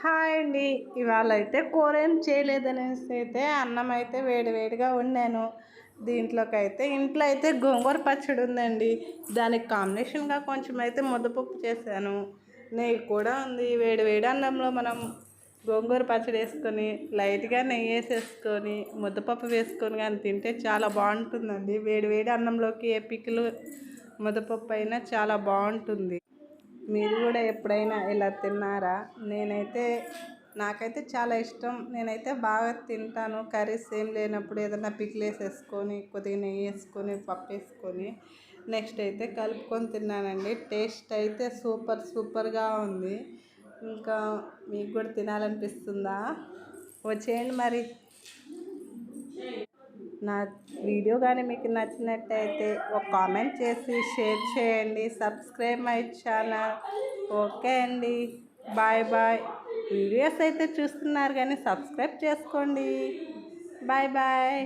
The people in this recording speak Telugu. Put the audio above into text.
హాయ్ అండి. ఇవాళ అయితే కూర ఏం చేయలేదనేసి అయితే అన్నం అయితే వేడివేడిగా వండాను. దీంట్లోకి అయితే ఇంట్లో అయితే గోంగూర పచ్చడి ఉందండి. దానికి కాంబినేషన్గా కొంచెం అయితే ముద్దపప్పు చేశాను. నెయ్యి కూడా ఉంది. వేడివేడి అన్నంలో మనం గోంగూర పచ్చడి వేసుకొని లైట్గా నెయ్యి వేసేసుకొని ముద్దపప్పు వేసుకొని కానీ తింటే చాలా బాగుంటుందండి. వేడివేడి అన్నంలోకి ఏ పికిలు ముద్దపప్పు అయినా చాలా బాగుంటుంది. మీరు కూడా ఎప్పుడైనా ఇలా తిన్నారా? నాకైతే చాలా ఇష్టం. నేనైతే బాగా తింటాను. కర్రీస్ ఏం లేనప్పుడు ఏదైనా పికిల్ వేసేసుకొని కొద్దిగా నెయ్యి వేసుకొని పప్పు వేసుకొని నెక్స్ట్ అయితే కలుపుకొని తిన్నానండి. టేస్ట్ అయితే సూపర్గా ఉంది. ఇంకా మీకు కూడా తినాలనిపిస్తుందా? వచ్చేయండి మరి. నా వీడియో కానీ మీకు నచ్చినట్టయితే ఒక కామెంట్ చేసి షేర్ చేయండి. Subscribe my channel. ఓకే అండి, బాయ్ బాయ్. వీడియోస్ అయితే చూస్తున్నారు కానీ సబ్స్క్రైబ్ చేసుకోండి. Bye bye.